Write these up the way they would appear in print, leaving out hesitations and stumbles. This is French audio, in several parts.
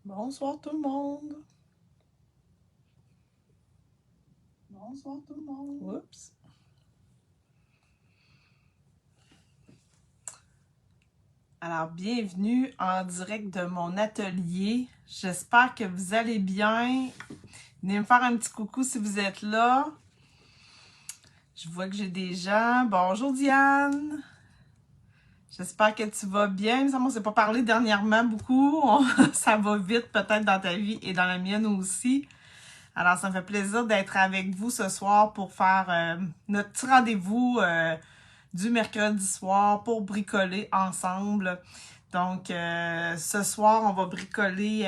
Bonsoir tout le monde. Bonsoir tout le monde. Oups. Alors, bienvenue en direct de mon atelier. J'espère que vous allez bien. Venez me faire un petit coucou si vous êtes là. Je vois que j'ai des gens. Bonjour Diane. J'espère que tu vas bien. Ça, on ne s'est pas parlé dernièrement beaucoup. Ça va vite peut-être dans ta vie et dans la mienne aussi. Alors, ça me fait plaisir d'être avec vous ce soir pour faire notre petit rendez-vous du mercredi soir pour bricoler ensemble. Donc, ce soir, on va bricoler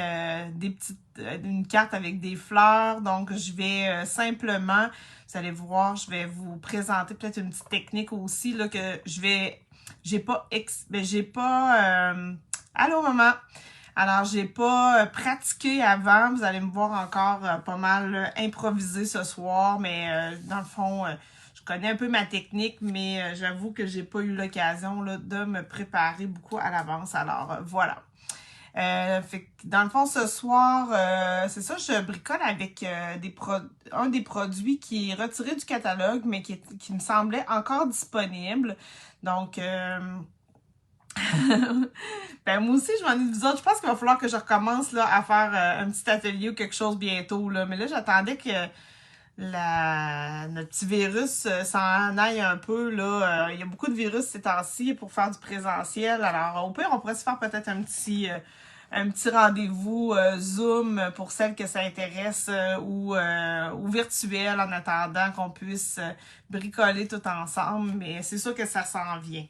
une carte avec des fleurs. Donc, je vais simplement, vous allez voir, je vais vous présenter peut-être une petite technique aussi là, que allô maman! Alors, j'ai pas pratiqué avant. Vous allez me voir encore pas mal improviser ce soir, mais dans le fond, je connais un peu ma technique, mais j'avoue que j'ai pas eu l'occasion là, de me préparer beaucoup à l'avance. Alors, voilà. Fait que, dans le fond, ce soir, c'est ça, je bricole avec un des produits qui est retiré du catalogue, mais qui me semblait encore disponible. Donc, ben moi aussi, je m'ennuie de vous autres. Je pense qu'il va falloir que je recommence là, à faire un petit atelier ou quelque chose bientôt. Là. Mais là, j'attendais que notre petit virus s'en aille un peu. Là. Il y a beaucoup de virus ces temps-ci pour faire du présentiel. Alors, au pire, on pourrait se faire peut-être un petit rendez-vous Zoom pour celles que ça intéresse ou virtuel en attendant qu'on puisse bricoler tout ensemble. Mais c'est sûr que ça s'en vient.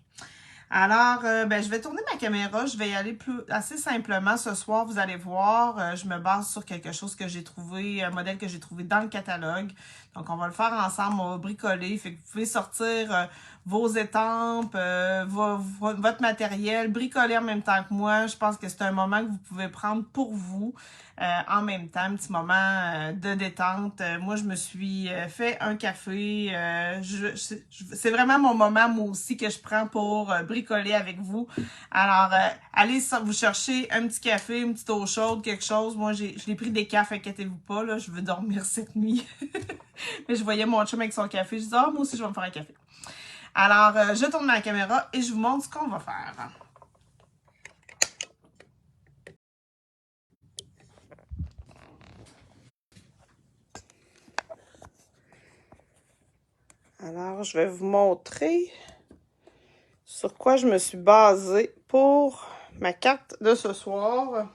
Alors, ben, je vais tourner ma caméra. Je vais y aller assez simplement ce soir. Vous allez voir, je me base sur quelque chose que j'ai trouvé, un modèle que j'ai trouvé dans le catalogue. Donc, on va le faire ensemble. On va bricoler. Fait que vous pouvez sortir vos étampes, votre matériel, bricoler en même temps que moi. Je pense que c'est un moment que vous pouvez prendre pour vous. En même temps, un petit moment de détente. Moi, je me suis fait un café. C'est vraiment mon moment, moi aussi, que je prends pour bricoler avec vous. Alors, allez vous chercher un petit café, une petite eau chaude, quelque chose. Moi, je l'ai pris des cafés, inquiétez-vous pas, là, je veux dormir cette nuit. Mais je voyais mon chum avec son café. Je dis, ah, moi aussi, je vais me faire un café. Alors, je tourne ma caméra et je vous montre ce qu'on va faire. Alors, je vais vous montrer sur quoi je me suis basée pour ma carte de ce soir.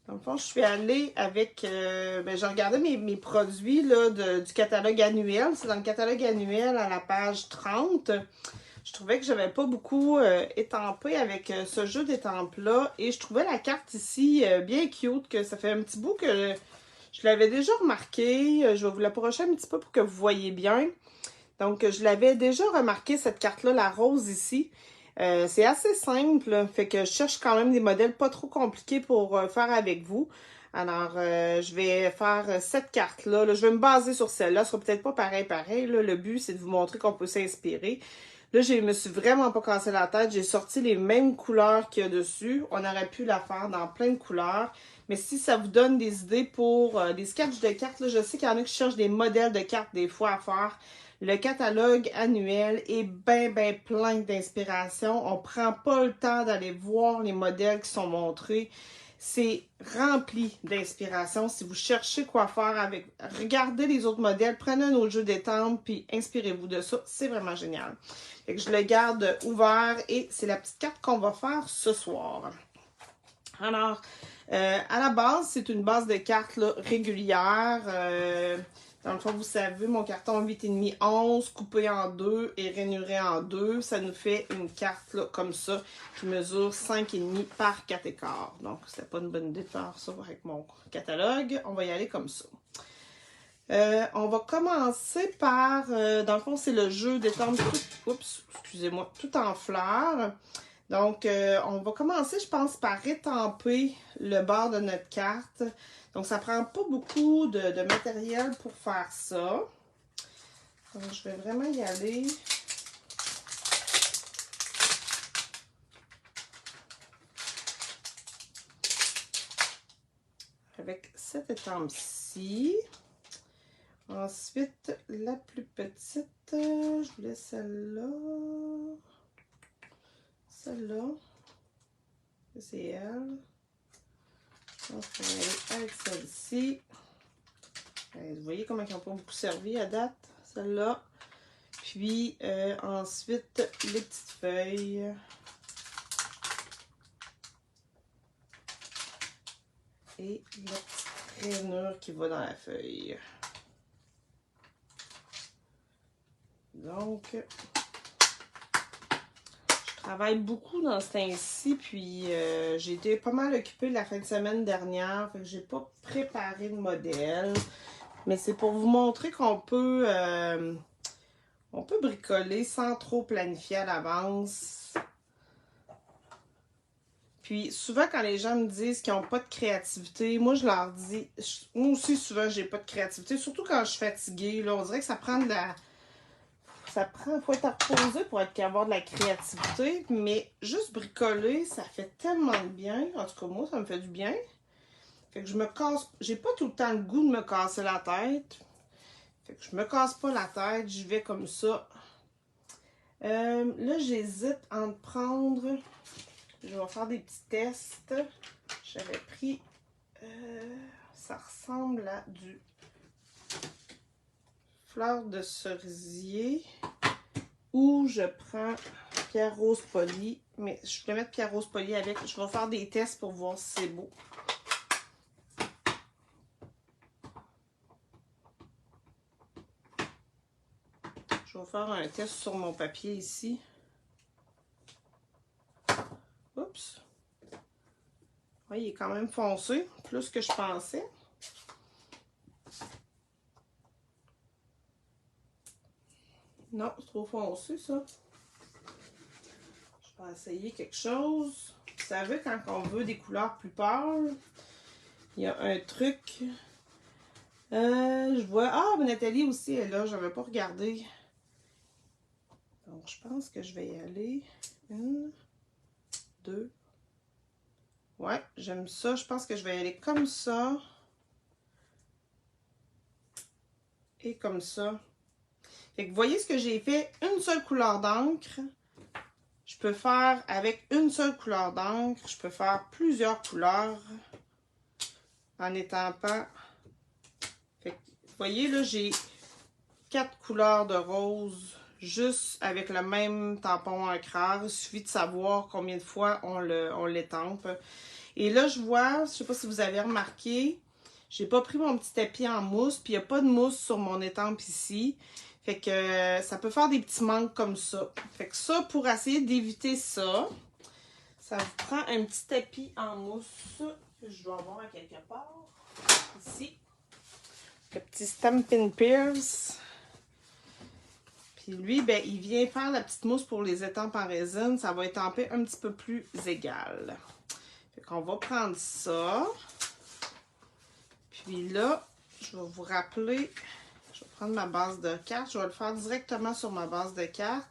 Dans le fond, je suis allée avec... j'ai regardé mes produits là, du catalogue annuel. C'est dans le catalogue annuel à la page 30. Je trouvais que j'avais pas beaucoup étampé avec ce jeu d'étampes-là. Et je trouvais la carte ici bien cute, que ça fait un petit bout que je l'avais déjà remarqué. Je vais vous l'approcher un petit peu pour que vous voyez bien. Donc, je l'avais déjà remarqué, cette carte-là, la rose ici. C'est assez simple, fait que je cherche quand même des modèles pas trop compliqués pour faire avec vous. Alors, je vais faire cette carte-là. Là, je vais me baser sur celle-là. Ce sera peut-être pas pareil. Là. Le but, c'est de vous montrer qu'on peut s'inspirer. Là, je me suis vraiment pas cassé la tête. J'ai sorti les mêmes couleurs qu'il y a dessus. On aurait pu la faire dans plein de couleurs. Mais si ça vous donne des idées pour des sketchs de cartes, là, je sais qu'il y en a qui cherchent des modèles de cartes des fois à faire. Le catalogue annuel est bien plein d'inspiration. On prend pas le temps d'aller voir les modèles qui sont montrés. C'est rempli d'inspiration. Si vous cherchez quoi faire avec, regardez les autres modèles, prenez un autre jeu d'étampes, puis inspirez-vous de ça. C'est vraiment génial. Fait que je le garde ouvert et c'est la petite carte qu'on va faire ce soir. Alors, à la base, c'est une base de cartes là, régulière. Dans le fond, vous savez, mon carton 8,5 11 coupé en deux et rainuré en deux, ça nous fait une carte là, comme ça qui mesure 5,5 par 4,15. Donc, c'est pas une bonne idée de faire ça avec mon catalogue. On va y aller comme ça. On va commencer par, dans le fond, c'est le jeu d'étampes tout en fleurs. Donc, on va commencer, je pense, par étamper le bord de notre carte. Donc, ça prend pas beaucoup de matériel pour faire ça. Donc, je vais vraiment y aller. avec cette étampe-ci. Ensuite, la plus petite, je voulais celle-là. Celle-là. C'est elle. Je pense qu'on va aller avec celle-ci. Vous voyez comment ils n'ont pas beaucoup servi à date, celle-là. Puis ensuite, les petites feuilles. Et la petite rainure qui va dans la feuille. Donc, je travaille beaucoup dans ce temps-ci, puis j'ai été pas mal occupée la fin de semaine dernière, fait que j'ai pas préparé de modèle. Mais c'est pour vous montrer qu'on peut, on peut bricoler sans trop planifier à l'avance. Puis souvent quand les gens me disent qu'ils n'ont pas de créativité, moi je leur dis, moi aussi souvent j'ai pas de créativité, surtout quand je suis fatiguée, là, on dirait que ça prend de la... faut être reposé pour avoir de la créativité, mais juste bricoler, ça fait tellement de bien. En tout cas, moi, ça me fait du bien. Fait que je me casse, j'ai pas tout le temps le goût de me casser la tête. Fait que je me casse pas la tête, j'y vais comme ça. Là, j'hésite à en prendre... Je vais faire des petits tests. J'avais pris... ça ressemble à du fleur de cerisier. Ou je prends pierre rose polie. Mais je vais mettre pierre rose polie avec. Je vais faire des tests pour voir si c'est beau. Je vais faire un test sur mon papier ici. Oups. Oui, il est quand même foncé, plus que je pensais. Non, c'est trop foncé, ça. Je vais essayer quelque chose. Vous savez, quand on veut des couleurs plus pâles, il y a un truc. Je vois... Ah, Nathalie aussi est là, je n'avais pas regardé. Donc, je pense que je vais y aller. 1, 2. Ouais, j'aime ça. Je pense que je vais y aller comme ça. Et comme ça. Fait que vous voyez ce que j'ai fait? Une seule couleur d'encre. Je peux faire avec une seule couleur d'encre. Je peux faire plusieurs couleurs en étampant. Fait que, vous voyez, là, j'ai 4 couleurs de rose juste avec le même tampon encreur. Il suffit de savoir combien de fois on l'étampe. Et là, je vois, je sais pas si vous avez remarqué, j'ai pas pris mon petit tapis en mousse, puis il n'y a pas de mousse sur mon étampe ici. Fait que ça peut faire des petits manques comme ça. Fait que ça, pour essayer d'éviter ça, ça vous prend un petit tapis en mousse que je dois avoir à quelque part. Ici. Le petit Stampin' Pierce. Puis lui, ben, il vient faire la petite mousse pour les étampes en résine. Ça va étamper un petit peu plus égal. Fait qu'on va prendre ça. Puis là, je vais vous rappeler, je vais prendre ma base de carte. Je vais le faire directement sur ma base de carte.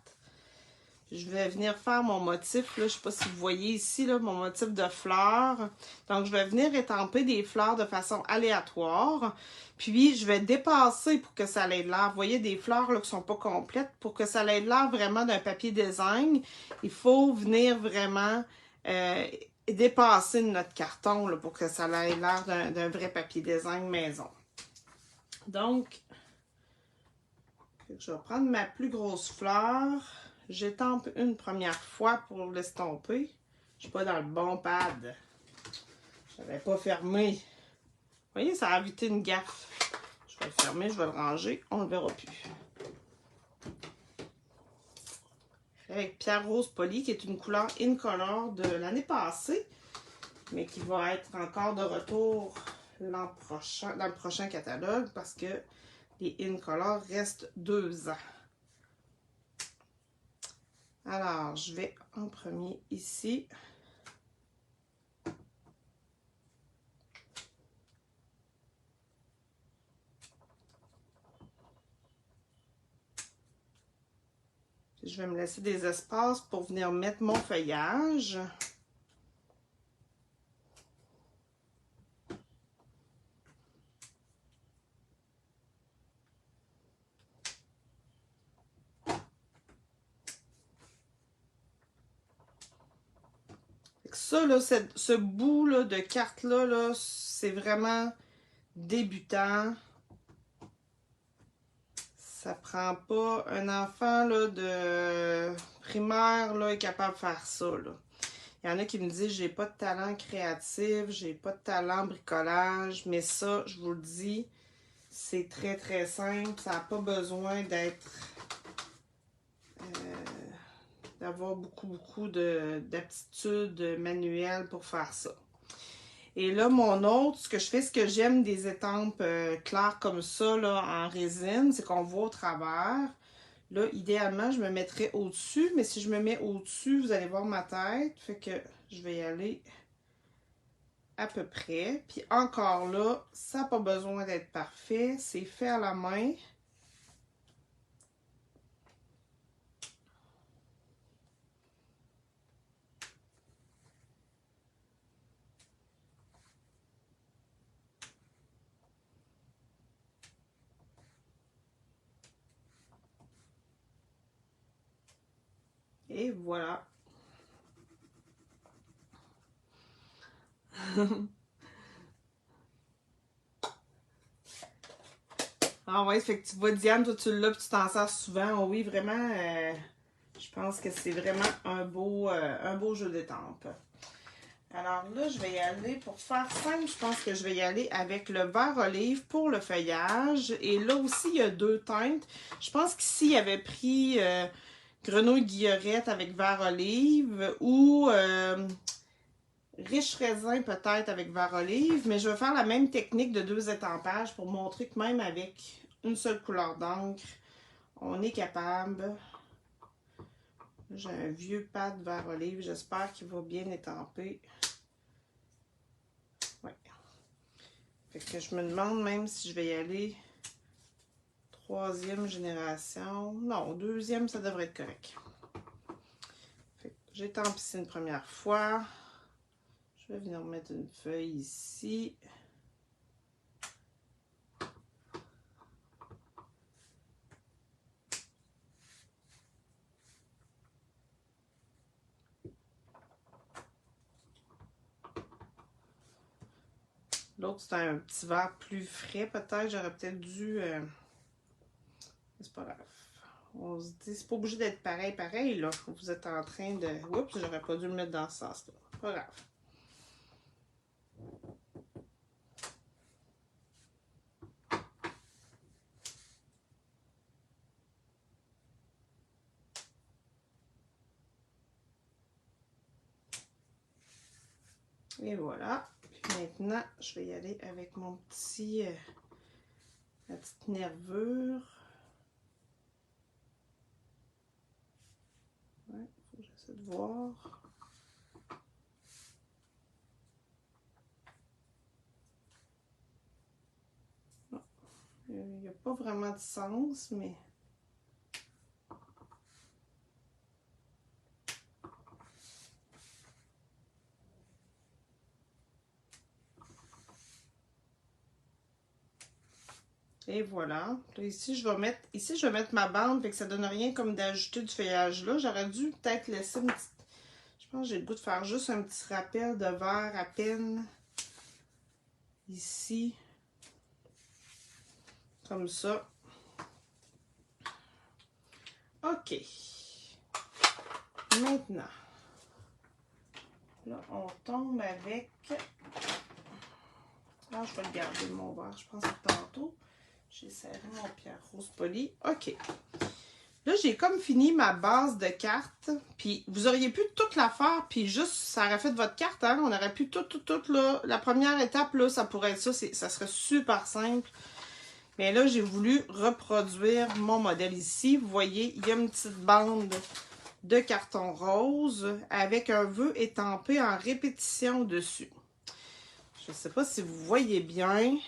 Je vais venir faire mon motif. Là, je ne sais pas si vous voyez ici là, mon motif de fleurs. Donc, je vais venir étamper des fleurs de façon aléatoire. Puis, je vais dépasser pour que ça ait l'air. Vous voyez, des fleurs là, qui ne sont pas complètes. Pour que ça ait l'air vraiment d'un papier design, il faut venir vraiment dépasser notre carton là, pour que ça ait l'air d'un vrai papier design maison. Donc, je vais prendre ma plus grosse fleur. J'étampe une première fois pour l'estomper. Je ne suis pas dans le bon pad. Je n'avais pas fermé. Vous voyez, ça a évité une gaffe. Je vais le fermer, je vais le ranger. On ne le verra plus. Avec Pierre Rose Polie, qui est une couleur Incolor de l'année passée, mais qui va être encore de retour l'an prochain, dans le prochain catalogue, parce que les Incolor restent 2 ans. Alors, je vais en premier ici. Je vais me laisser des espaces pour venir mettre mon feuillage. ça, là, ce bout là, de carte-là, là, c'est vraiment débutant. Ça prend pas un enfant là, de primaire là, est capable de faire ça. Là. Il y en a qui me disent j'ai pas de talent créatif, j'ai pas de talent bricolage, mais ça, je vous le dis, c'est très très simple. Ça n'a pas besoin d'être d'avoir beaucoup d'aptitudes manuelles pour faire ça. Et là, mon autre, ce que je fais, ce que j'aime des étampes claires comme ça, là, en résine, c'est qu'on voit au travers. Là, idéalement, je me mettrais au-dessus, mais si je me mets au-dessus, vous allez voir ma tête. Fait que je vais y aller à peu près. Puis encore là, ça n'a pas besoin d'être parfait. C'est fait à la main. Et voilà. Ah ouais, fait que tu vois, Diane, toi tu l'as, puis tu t'en sers souvent. Oh oui, vraiment, je pense que c'est vraiment un beau jeu d'étampes. Alors là, je vais y aller, pour faire simple, je pense que je vais y aller avec le vert olive pour le feuillage. Et là aussi, il y a deux teintes. Je pense qu'ici, il avait pris grenouille guillerette avec vert olive ou riche raisin peut-être avec vert olive. Mais je vais faire la même technique de deux étampages pour montrer que même avec une seule couleur d'encre, on est capable. J'ai un vieux pad vert olive, j'espère qu'il va bien étamper. Ouais. Fait que je me demande même si je vais y aller troisième génération. Non, deuxième, ça devrait être correct. J'ai estampissé une première fois. Je vais venir mettre une feuille ici. L'autre, c'est un petit verre plus frais, peut-être. J'aurais peut-être dû... C'est pas grave. On se dit, c'est pas obligé d'être pareil, là. Vous êtes en train de... Oups, j'aurais pas dû le mettre dans ce sens-là. Pas grave. Et voilà. Puis maintenant, je vais y aller avec mon petit... ma petite nervure. Ouais, faut que j'essaie de voir. Il n'y a pas vraiment de sens, mais... Et voilà. Là, ici, je vais mettre ma bande, fait que ça donne rien comme d'ajouter du feuillage là. J'aurais dû peut-être laisser une petite... Je pense que j'ai le goût de faire juste un petit rappel de vert à peine. Ici. Comme ça. OK. Maintenant. Là, on tombe avec... Ah, je vais le garder, mon verre. Je pense que tantôt, j'ai serré mon pierre rose polie. OK. Là, j'ai comme fini ma base de cartes. Puis, vous auriez pu toute la faire, puis juste, ça aurait fait votre carte, hein. On aurait pu toute, là. La première étape, là, ça pourrait être ça. Ça serait super simple. Mais là, j'ai voulu reproduire mon modèle ici. Vous voyez, il y a une petite bande de carton rose avec un vœu étampé en répétition dessus. Je ne sais pas si vous voyez bien.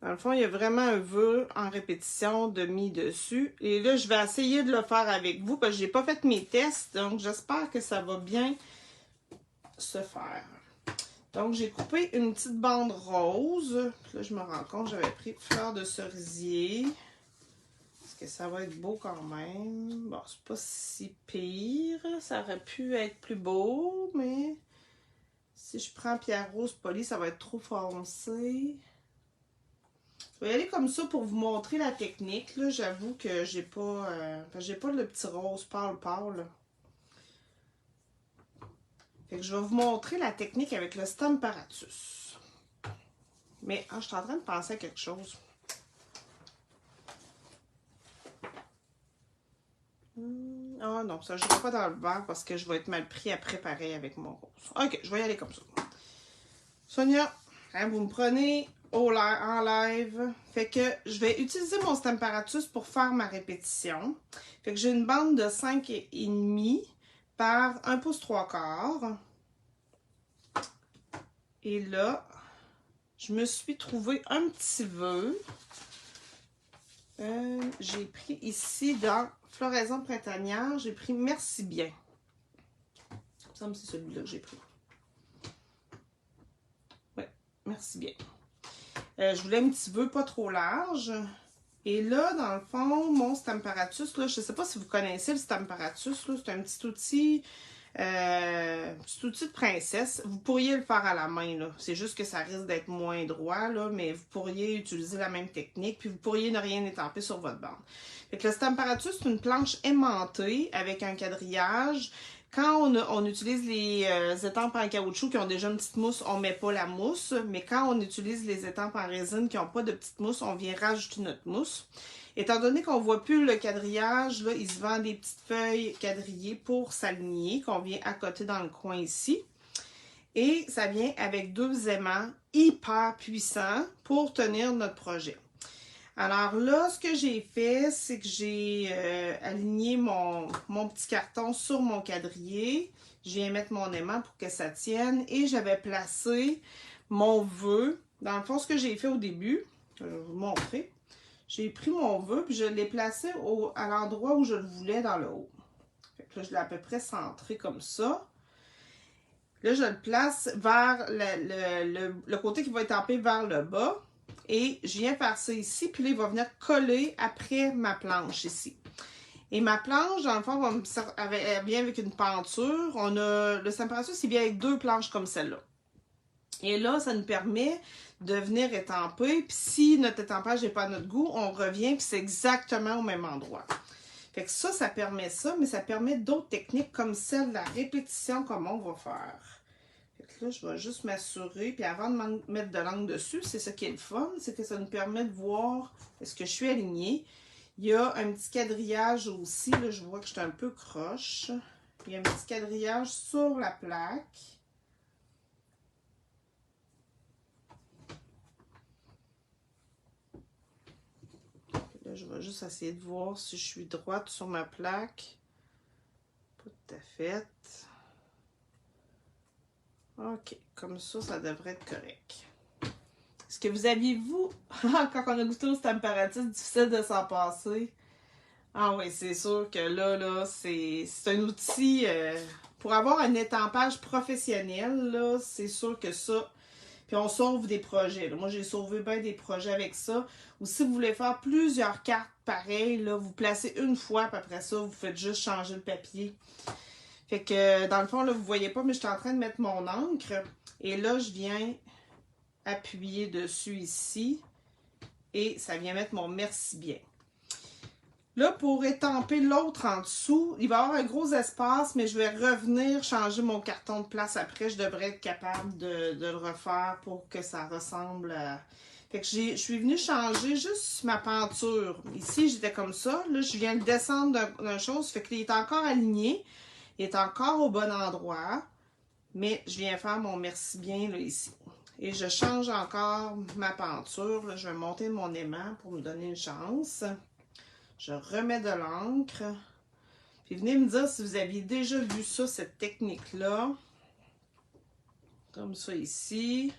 Dans le fond, il y a vraiment un vœu en répétition de mis dessus. Et là, je vais essayer de le faire avec vous parce que je n'ai pas fait mes tests. Donc, j'espère que ça va bien se faire. Donc, j'ai coupé une petite bande rose. Puis là, je me rends compte que j'avais pris fleur de cerisier. Est-ce que ça va être beau quand même? Bon, c'est pas si pire. Ça aurait pu être plus beau, mais Si je prends pierre rose polie, ça va être trop foncé. Je vais y aller comme ça pour vous montrer la technique. Là, j'avoue que j'ai pas le petit rose pâle. Fait que je vais vous montrer la technique avec le Stamparatus. Mais je suis en train de penser à quelque chose. Ah non, ça je ne vais pas dans le verre parce que je vais être mal pris à préparer avec mon rose. Ok, je vais y aller comme ça. Sonia, hein, vous me prenez en live. Fait que je vais utiliser mon Stamparatus pour faire ma répétition. Fait que j'ai une bande de 5,5 par 1 pouce 3/4. Et là, je me suis trouvé un petit vœu. J'ai pris ici dans Floraison printanière, j'ai pris Merci bien. Il me semble que c'est celui-là que j'ai pris. Oui, Merci bien. Je voulais un petit vœu pas trop large. Et là, dans le fond, mon Stamparatus, là, je ne sais pas si vous connaissez le Stamparatus, c'est un petit outil de princesse. Vous pourriez le faire à la main, là. C'est juste que ça risque d'être moins droit, là, mais vous pourriez utiliser la même technique, puis vous pourriez ne rien étamper sur votre bande. Fait que le Stamparatus, c'est une planche aimantée avec un quadrillage. Quand on utilise les étampes en caoutchouc qui ont déjà une petite mousse, on ne met pas la mousse. Mais quand on utilise les étampes en résine qui n'ont pas de petite mousse, on vient rajouter notre mousse. Étant donné qu'on ne voit plus le quadrillage, là, il se vend des petites feuilles quadrillées pour s'aligner, qu'on vient accoter dans le coin ici. Et ça vient avec 2 aimants hyper puissants pour tenir notre projet. Alors là, ce que j'ai fait, c'est que j'ai aligné mon petit carton sur mon quadrillé. Je viens mettre mon aimant pour que ça tienne. Et j'avais placé mon vœu. Dans le fond, ce que j'ai fait au début, je vais vous montrer. J'ai pris mon vœu puis je l'ai placé à l'endroit où je le voulais dans le haut. Fait que là, je l'ai à peu près centré comme ça. Là, je le place vers le côté qui va être étampé vers le bas. Et je viens faire ça ici, puis là, il va venir coller après ma planche ici. Et ma planche, dans le fond, elle vient avec une penture. Le Stamparatus, il vient avec 2 planches comme celle-là. Et là, ça nous permet de venir étamper. Puis si notre étampage n'est pas à notre goût, on revient, puis c'est exactement au même endroit. Fait que ça permet ça, mais ça permet d'autres techniques comme celle de la répétition, comme on va faire. Là, je vais juste m'assurer, puis avant de mettre de l'angle dessus, c'est ça qui est le fun, c'est que ça nous permet de voir est-ce que je suis alignée. Il y a un petit quadrillage aussi, là, je vois que je suis un peu croche. Il y a un petit quadrillage sur la plaque. Là, je vais juste essayer de voir si je suis droite sur ma plaque. Pas tout à fait. OK, comme ça devrait être correct. Est-ce que vous aviez-vous, quand on a goûté au Stamparatus, difficile de s'en passer? Ah oui, c'est sûr que là, c'est un outil, pour avoir un étampage professionnel, là, c'est sûr que ça, puis on sauve des projets. Là. Moi, j'ai sauvé bien des projets avec ça. Ou si vous voulez faire plusieurs cartes pareilles, là, vous placez une fois, puis après ça, vous faites juste changer le papier. Fait que, dans le fond, là, vous voyez pas, mais je suis en train de mettre mon encre. Et là, je viens appuyer dessus ici. Et ça vient mettre mon merci bien. Là, pour étamper l'autre en dessous, il va y avoir un gros espace, mais je vais revenir changer mon carton de place après. Je devrais être capable de le refaire pour que ça ressemble à... Fait que je suis venue changer juste ma peinture. Ici, j'étais comme ça. Là, je viens de descendre d'une chose. Fait qu'il est encore aligné. Il est encore au bon endroit, mais je viens faire mon merci bien là, ici. Et je change encore ma peinture. Là, je vais monter mon aimant pour me donner une chance. Je remets de l'encre. Puis venez me dire si vous aviez déjà vu ça, cette technique-là. Comme ça ici.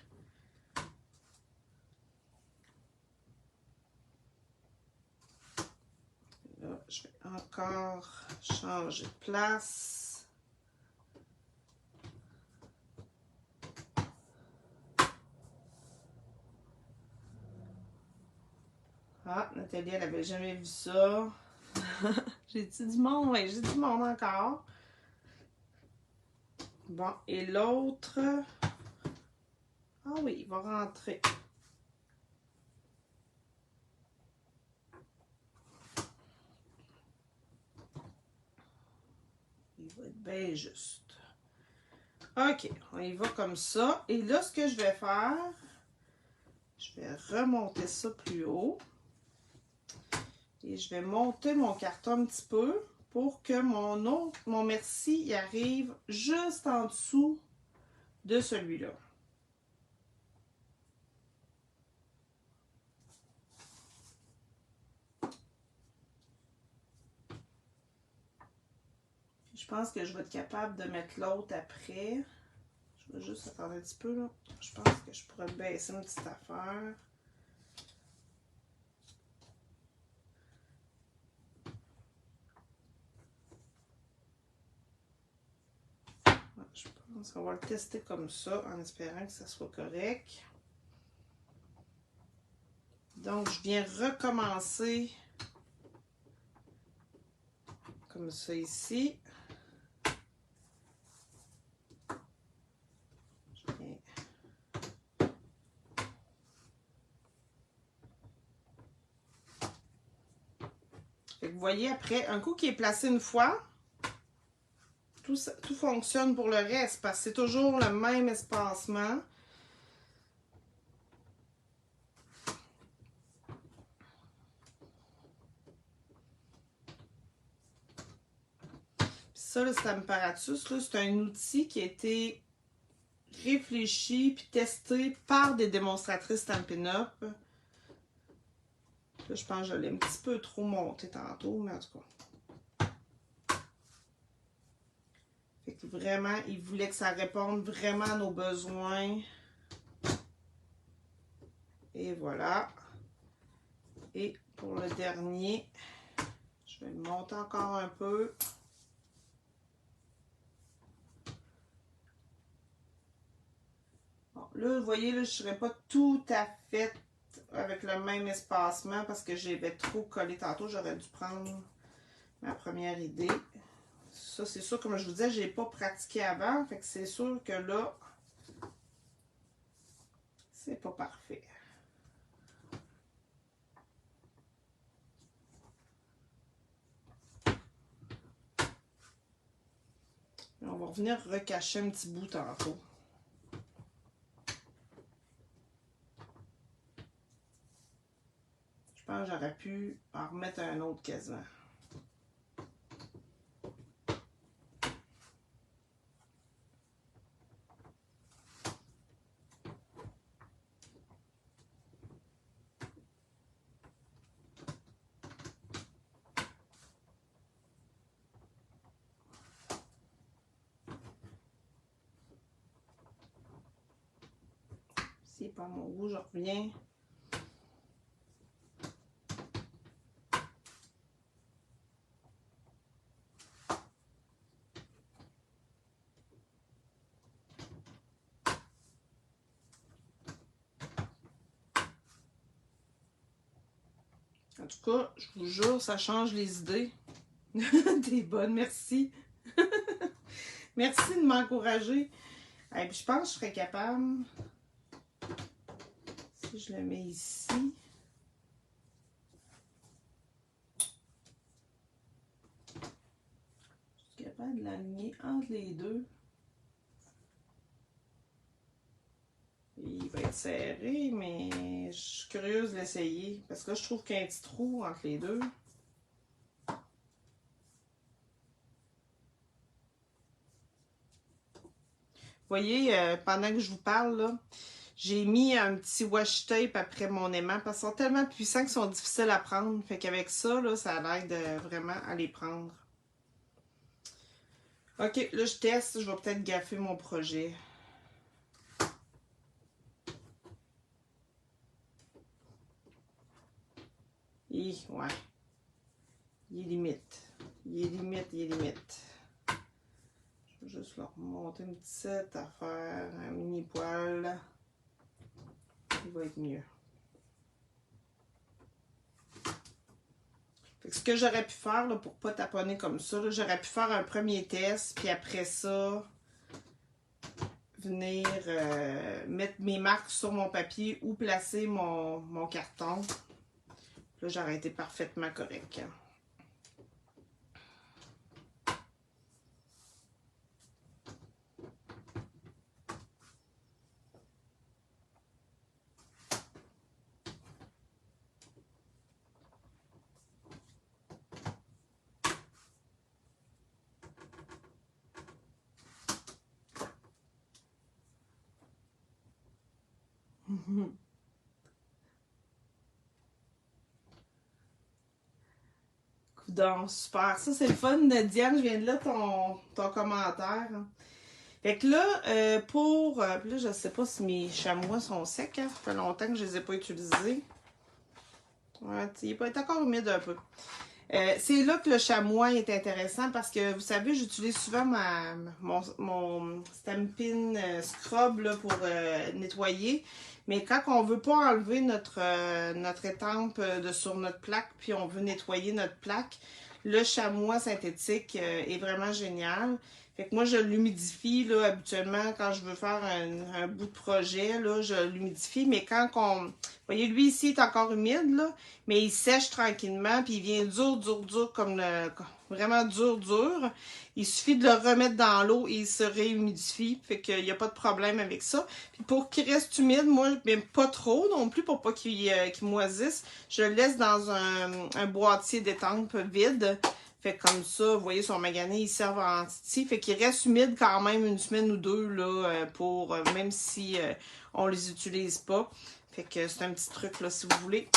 Là, je vais encore changer de place. Ah, Nathalie, elle n'avait jamais vu ça. J'ai-tu du monde? Oui, j'ai du monde encore. Bon, et l'autre, Ah oui, il va rentrer. Il va être bien juste. OK, on y va comme ça. Et là, ce que je vais faire, je vais remonter ça plus haut. Et je vais monter mon carton un petit peu pour que mon merci y arrive juste en dessous de celui-là. Je pense que je vais être capable de mettre l'autre après. Je vais juste attendre un petit peu là. Je pense que je pourrais baisser une petite affaire. Je pense qu'on va le tester comme ça en espérant que ça soit correct. Donc, je viens recommencer comme ça ici. Je viens... Fait que vous voyez, après, un coup qui est placé une fois, tout fonctionne pour le reste parce que c'est toujours le même espacement. Ça, le Stamparatus, c'est un outil qui a été réfléchi puis testé par des démonstratrices Stampin' Up. Là, je pense que je l'ai un petit peu trop monté tantôt, mais en tout cas. Fait que vraiment, il voulait que ça réponde vraiment à nos besoins. Et voilà. Et pour le dernier, je vais le monter encore un peu. Bon, là, vous voyez, là, je ne serais pas tout à fait avec le même espacement parce que j'avais trop collé tantôt. J'aurais dû prendre ma première idée. Ça, c'est sûr, comme je vous disais, je n'ai pas pratiqué avant. Fait que c'est sûr que là, c'est pas parfait. On va revenir recacher un petit bout tantôt. Je pense que j'aurais pu en remettre un autre quasiment. Si pas mon goût, je reviens. En tout cas, je vous jure, ça change les idées. T'es bonne, merci. Merci de m'encourager. Et puis je pense que je serais capable, si je le mets ici, je suis capable de l'aligner entre les deux. Il va être serré, mais je suis curieuse de l'essayer. Parce que là, je trouve qu'il y a un petit trou entre les deux. Vous voyez, pendant que je vous parle, là, j'ai mis un petit washi tape après mon aimant parce qu'ils sont tellement puissants qu'ils sont difficiles à prendre. Fait qu'avec ça, là, ça l'aide vraiment à les prendre. Ok, là, je teste. Je vais peut-être gaffer mon projet. Et, ouais. Il est limite. Il est limite, il est limite. Je vais juste leur monter une petite affaire, un mini poil. Il va être mieux. Fait que ce que j'aurais pu faire là, pour ne pas taponner comme ça, j'aurais pu faire un premier test, puis après ça, venir mettre mes marques sur mon papier ou placer mon carton. Là, j'aurais été parfaitement correct. Coudonc, super. Ça, c'est le fun, Diane. Je viens de là ton commentaire. Fait que là, là, je sais pas si mes chamois sont secs. Hein? Ça fait longtemps que je les ai pas utilisés. Ouais, il est encore humide un peu. C'est là que le chamois est intéressant parce que, vous savez, j'utilise souvent mon Stampin' Scrub là, pour nettoyer. Mais quand on veut pas enlever notre étampe sur notre plaque, puis on veut nettoyer notre plaque, le chamois synthétique est vraiment génial. Fait que moi, je l'humidifie, là, habituellement, quand je veux faire un bout de projet, là, je l'humidifie. Mais quand vous voyez, lui, ici, il est encore humide, là, mais il sèche tranquillement, puis il vient dur, vraiment dur. Il suffit de le remettre dans l'eau et il se réhumidifie. Fait qu'il n'y a pas de problème avec ça. Puis pour qu'il reste humide, moi, même pas trop non plus, pour pas qu'il moisisse, je le laisse dans un boîtier d'étampe vide. Fait comme ça, vous voyez, son magané, ils servent en titi. Fait qu'il reste humide quand même une semaine ou deux, là, pour, même si on les utilise pas. Fait que c'est un petit truc, là, si vous voulez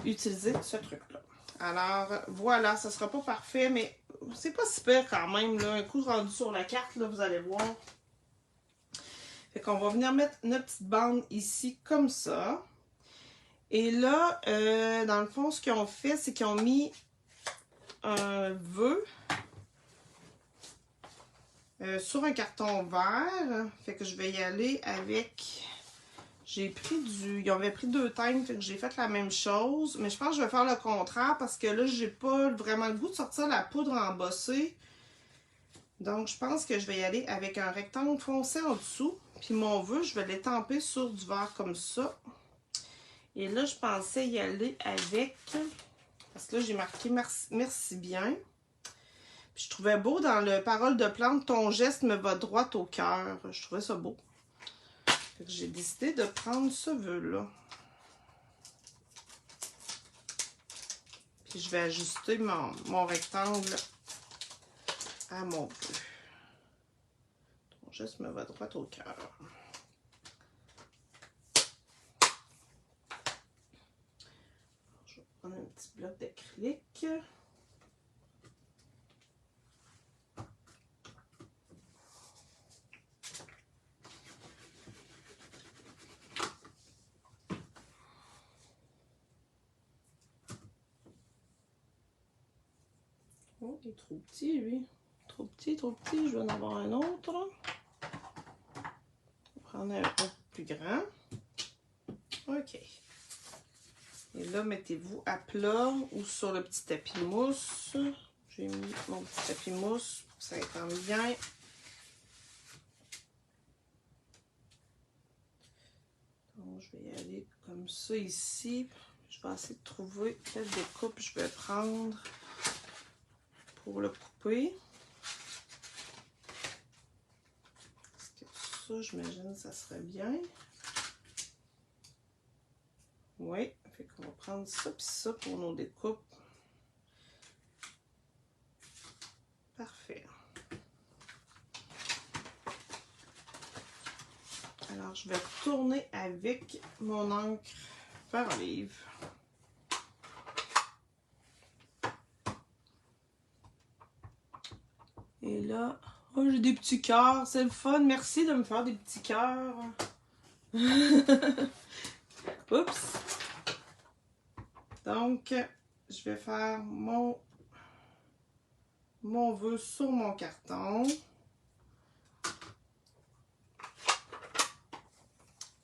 utiliser ce truc-là. Alors, voilà, ça sera pas parfait, mais c'est pas si pire quand même, là. Un coup rendu sur la carte, là, vous allez voir. Fait qu'on va venir mettre notre petite bande ici, comme ça. Et là, dans le fond, ce qu'ils ont fait, c'est qu'ils ont mis un vœu sur un carton vert. Fait que je vais y aller avec... J'ai pris ils avaient pris 2 teintes, fait que j'ai fait la même chose. Mais je pense que je vais faire le contraire parce que là, j'ai pas vraiment le goût de sortir la poudre embossée. Donc, je pense que je vais y aller avec un rectangle foncé en dessous. Puis mon vœu, je vais l'étamper sur du vert comme ça. Et là, je pensais y aller avec... Parce que là, j'ai marqué merci bien. Puis je trouvais beau dans le parole de plante, ton geste me va droit au cœur. Je trouvais ça beau. Fait que j'ai décidé de prendre ce vœu-là. Puis je vais ajuster mon rectangle à mon vœu. Ton geste me va droit au cœur. Je vais prendre un petit bloc d'acrylique. Oh, il est trop petit, lui. Trop petit. Je vais en avoir un autre. On va prendre un peu plus grand. OK. Et là, mettez-vous à plat ou sur le petit tapis mousse. J'ai mis mon petit tapis mousse pour que ça étende bien. Donc, je vais y aller comme ça ici. Je vais essayer de trouver quelle découpe je vais prendre pour le couper. Parce que ça, j'imagine, ça serait bien. Oui, fait qu'on va prendre ça puis ça pour nos découpes. Parfait. Alors, je vais tourner avec mon encre Faire un livre. Et là, oh, j'ai des petits cœurs. C'est le fun. Merci de me faire des petits cœurs. Oups. Donc, je vais faire mon vœu sur mon carton.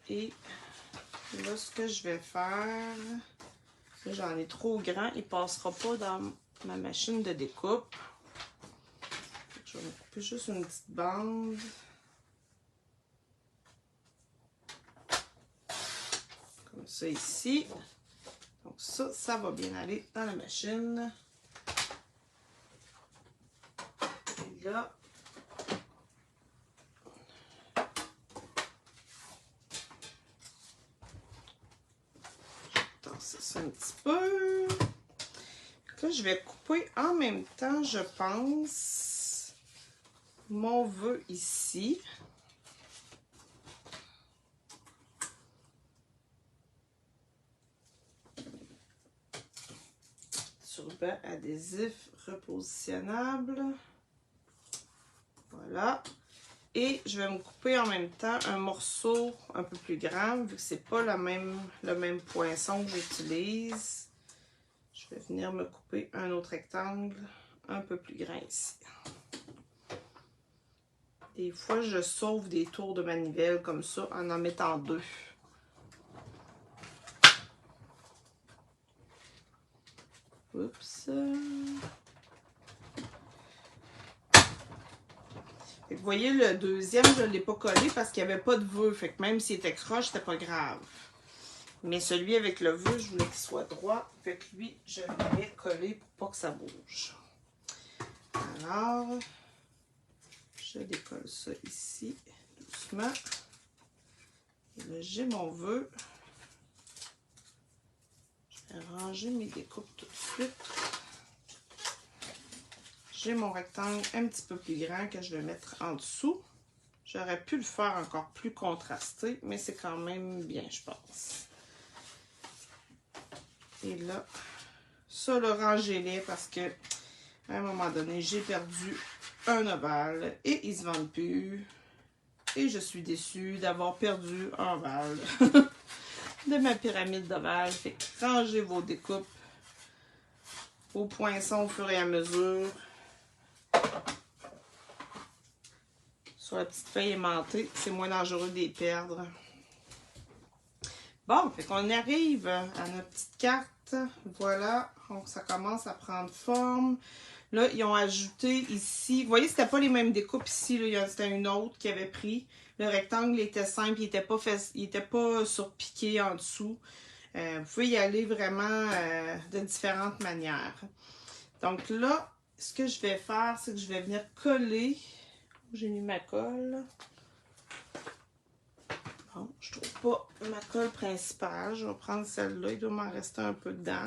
Et là, ce que je vais faire, j'en ai trop grand, il ne passera pas dans ma machine de découpe. Je vais me couper juste une petite bande. ça ici. Donc ça va bien aller dans la machine. Et là, je vais tasser ça un petit peu. Là, je vais couper en même temps, je pense, mon vœu ici. Ruban adhésif repositionnable. Voilà. Et je vais me couper en même temps un morceau un peu plus grand, vu que c'est pas le même poinçon que j'utilise. Je vais venir me couper un autre rectangle un peu plus grand ici. Des fois, je sauve des tours de manivelle comme ça en mettant deux. Oups. Vous voyez, le deuxième, je ne l'ai pas collé parce qu'il n'y avait pas de vœu. Fait que même s'il était croche, c'était pas grave. Mais celui avec le vœu, je voulais qu'il soit droit. Fait que lui, je l'avais collé pour pas que ça bouge. Alors, je décolle ça ici, doucement. Et là, j'ai mon vœu. Je vais ranger mes découpes tout de suite. J'ai mon rectangle un petit peu plus grand que je vais mettre en dessous. J'aurais pu le faire encore plus contrasté, mais c'est quand même bien, je pense. Et là, ça, le rangez-les parce que à un moment donné, j'ai perdu un ovale et il se vend plus. Et je suis déçue d'avoir perdu un ovale de ma pyramide d'ovale. Fait que rangez vos découpes au poinçon au fur et à mesure. Sur la petite feuille aimantée, c'est moins dangereux de les perdre. Bon, fait qu'on arrive à notre petite carte. Voilà, donc ça commence à prendre forme. Là, ils ont ajouté ici, vous voyez, c'était pas les mêmes découpes ici, c'était une autre qui avait pris. Le rectangle était simple, il était pas surpiqué en dessous. Vous pouvez y aller vraiment de différentes manières. Donc là, ce que je vais faire, c'est que je vais venir coller. J'ai mis ma colle. Bon, je trouve pas ma colle principale. Je vais prendre celle-là. Il doit m'en rester un peu dedans.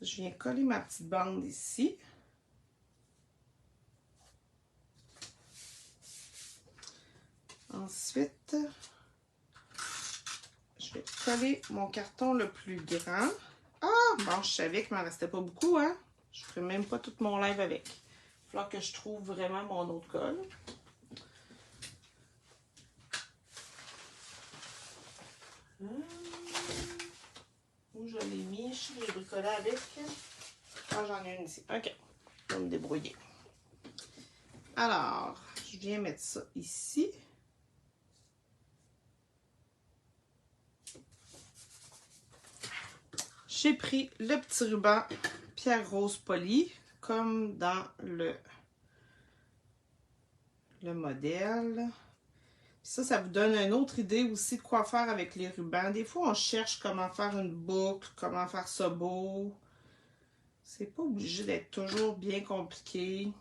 Je viens coller ma petite bande ici. Ensuite, je vais coller mon carton le plus grand. Ah, bon, je savais qu'il m'en restait pas beaucoup, hein? Je ferai même pas tout mon live avec. Il va falloir que je trouve vraiment mon autre colle. Où je l'ai mis? Je sais que j'ai bricolé avec. Ah, j'en ai une ici. OK. Je vais me débrouiller. Alors, je viens mettre ça ici. J'ai pris le petit ruban pierre rose poli, comme dans le modèle. Ça vous donne une autre idée aussi de quoi faire avec les rubans. Des fois, on cherche comment faire une boucle, comment faire ça beau. C'est pas obligé d'être toujours bien compliqué.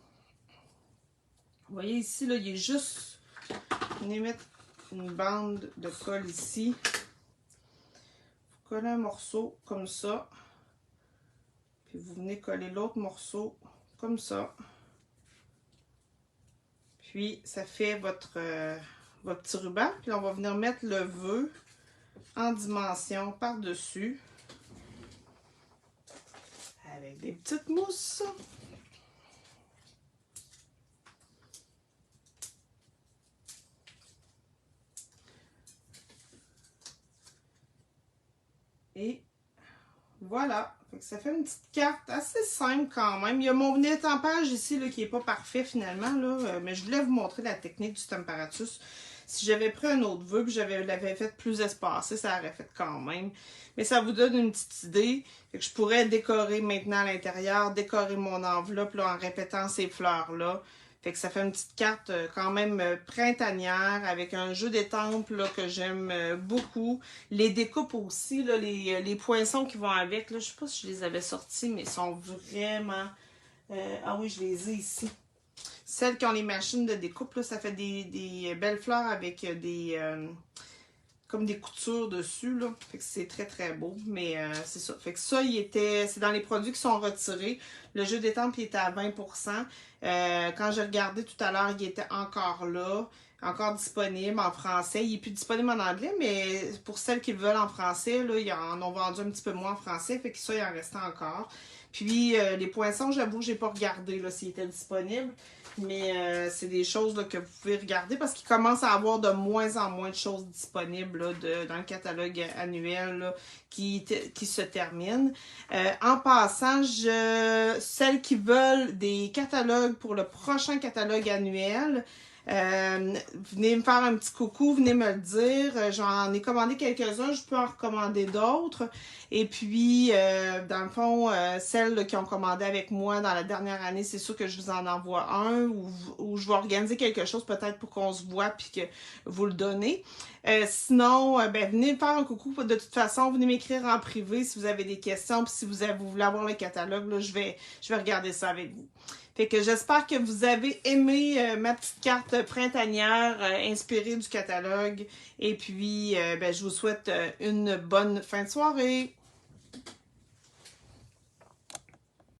Vous voyez ici, là, il est juste... On va mettre une bande de colle ici. Vous collez un morceau comme ça. Puis vous venez coller l'autre morceau comme ça. Puis ça fait votre petit ruban. Puis là, on va venir mettre le vœu en dimension par-dessus. Avec des petites mousses. Et voilà. Fait que ça fait une petite carte assez simple quand même. Il y a mon étampage ici là, qui n'est pas parfait finalement, là, mais je voulais vous montrer la technique du Stamparatus. Si j'avais pris un autre vœu et je l'avais fait plus espacé, ça aurait fait quand même. Mais ça vous donne une petite idée. Fait que je pourrais décorer maintenant à l'intérieur, décorer mon enveloppe là, en répétant ces fleurs-là. Fait que ça fait une petite carte quand même printanière avec un jeu d'étampes là, que j'aime beaucoup. Les découpes aussi, là, les poinçons qui vont avec. Là, je sais pas si je les avais sortis, mais ils sont vraiment... ah oui, je les ai ici. Celles qui ont les machines de découpe, là, ça fait des belles fleurs avec des... comme des coutures dessus, là. Fait que c'est très, très beau. Mais c'est ça. Fait que ça, c'est dans les produits qui sont retirés. Le jeu d'étampes, il était à 20%. Quand j'ai regardé tout à l'heure, il était encore là. Encore disponible en français. Il est plus disponible en anglais, mais pour celles qui le veulent en français, là, ils en ont vendu un petit peu moins en français. Fait que ça, il en restait encore. Puis, les poinçons, j'avoue, j'ai pas regardé là, s'ils étaient disponibles. Mais c'est des choses là, que vous pouvez regarder parce qu'il commence à avoir de moins en moins de choses disponibles là, dans le catalogue annuel là, qui se termine. En passant, celles qui veulent des catalogues pour le prochain catalogue annuel, venez me faire un petit coucou, venez me le dire. J'en ai commandé quelques-uns, je peux en recommander d'autres. Et puis, dans le fond, celles là, qui ont commandé avec moi dans la dernière année, c'est sûr que je vous en envoie un ou je vais organiser quelque chose peut-être pour qu'on se voit puis que vous le donnez. Sinon, ben, venez me faire un coucou. De toute façon, venez m'écrire en privé si vous avez des questions. Puis si vous voulez avoir le catalogue, là, je vais regarder ça avec vous. Fait que j'espère que vous avez aimé ma petite carte printanière inspirée du catalogue. Et puis, ben, je vous souhaite une bonne fin de soirée.